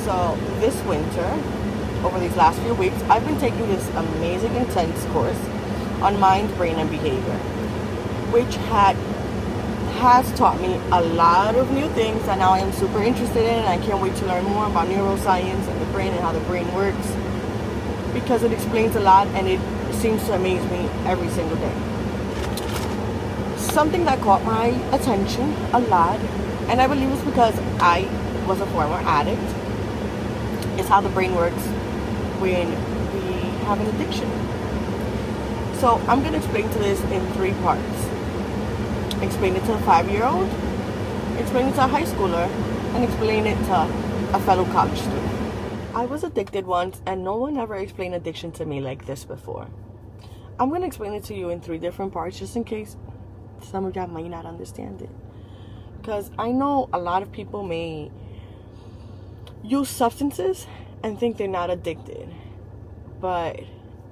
So this winter, over these last few weeks, I've been taking this amazing intense course on mind, brain, and behavior, which has taught me a lot of new things that now I am super interested in, and I can't wait to learn more about neuroscience and the brain and how the brain works, because it explains a lot and it seems to amaze me every single day. Something that caught my attention a lot, and I believe it's because I was a former addict, is how the brain works when we have an addiction. So I'm going to explain to this in 3 parts. Explain it to a 5-year-old, explain it to a high schooler, and explain it to a fellow college student. I was addicted once, and no one ever explained addiction to me like this before. I'm going to explain it to you in 3 different parts, just in case some of y'all might not understand it. Because I know a lot of people may use substances and think they're not addicted. But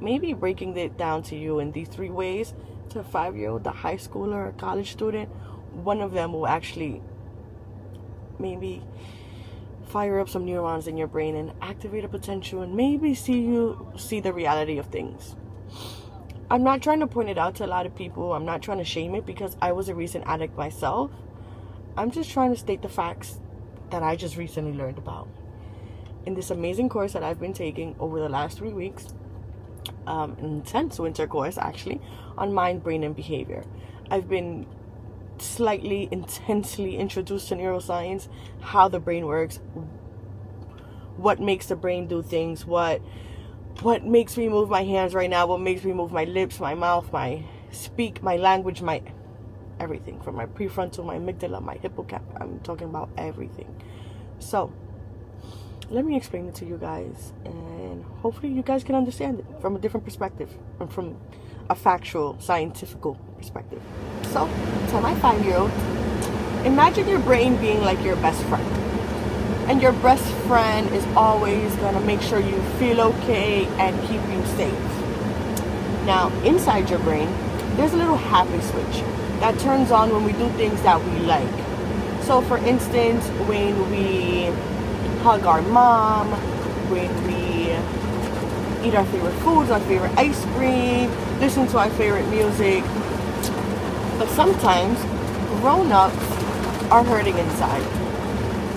maybe breaking it down to you in these 3 ways, to a 5-year-old, a high schooler, a college student, one of them will actually maybe fire up some neurons in your brain and activate a potential and maybe see the reality of things. I'm not trying to point it out to a lot of people. I'm not trying to shame it, because I was a recent addict myself. I'm just trying to state the facts that I just recently learned about in this amazing course that I've been taking over the last 3 weeks. An intense winter course, actually, on mind, brain, and behavior. I've been slightly intensely introduced to neuroscience, how the brain works, what makes the brain do things, what makes me move my hands right now, what makes me move my lips, my mouth, my speak, my language, my everything, from my prefrontal, my amygdala, my hippocampus. I'm talking about everything. So let me explain it to you guys, and hopefully you guys can understand it from a different perspective, and from a factual, scientific perspective. So, to my 5-year-old, imagine your brain being like your best friend. And your best friend is always going to make sure you feel okay and keep you safe. Now, inside your brain, there's a little happy switch that turns on when we do things that we like. So, for instance, when we hug our mom, when we eat our favorite foods, our favorite ice cream, listen to our favorite music. But sometimes grown-ups are hurting inside,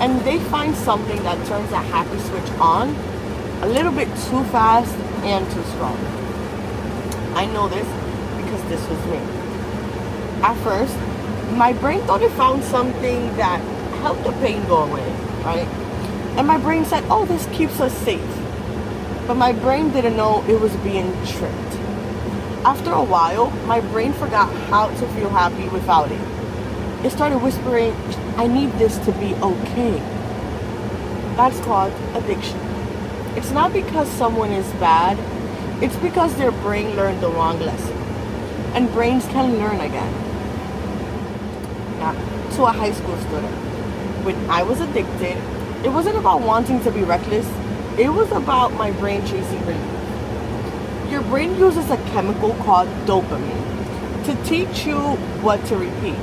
and they find something that turns that happy switch on a little bit too fast and too strong. I know this because this was me. At first, my brain thought it found something that helped the pain go away, right? And my brain said, oh, this keeps us safe. But my brain didn't know it was being tricked. After a while, my brain forgot how to feel happy without it. It started whispering, I need this to be okay. That's called addiction. It's not because someone is bad, it's because their brain learned the wrong lesson. And brains can learn again. Now, to a high school student, when I was addicted, it wasn't about wanting to be reckless. It was about my brain chasing relief. Your brain uses a chemical called dopamine to teach you what to repeat,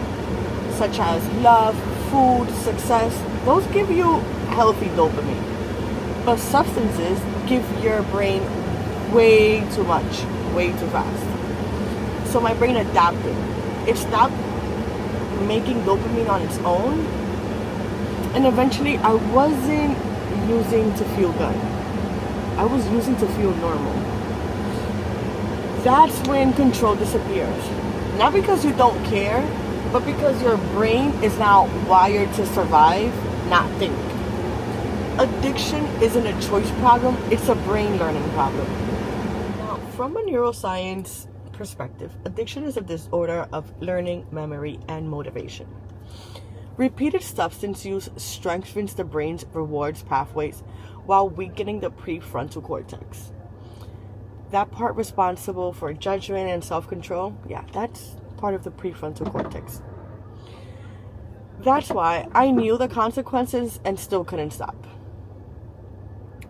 such as love, food, success. Those give you healthy dopamine. But substances give your brain way too much, way too fast. So my brain adapted. It stopped making dopamine on its own, and eventually I wasn't using to feel good. I was using to feel normal. That's when control disappears. Not because you don't care, but because your brain is now wired to survive, not think. Addiction isn't a choice problem, it's a brain learning problem. Now, from a neuroscience perspective, addiction is a disorder of learning, memory, and motivation. Repeated substance use strengthens the brain's rewards pathways while weakening the prefrontal cortex. That part responsible for judgment and self-control, that's part of the prefrontal cortex. That's why I knew the consequences and still couldn't stop.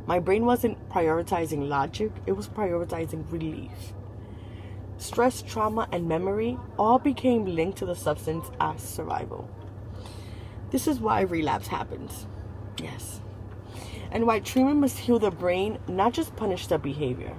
My brain wasn't prioritizing logic, it was prioritizing relief. Stress, trauma, and memory all became linked to the substance as survival. This is why relapse happens. Yes. and why treatment must heal the brain, not just punish the behavior.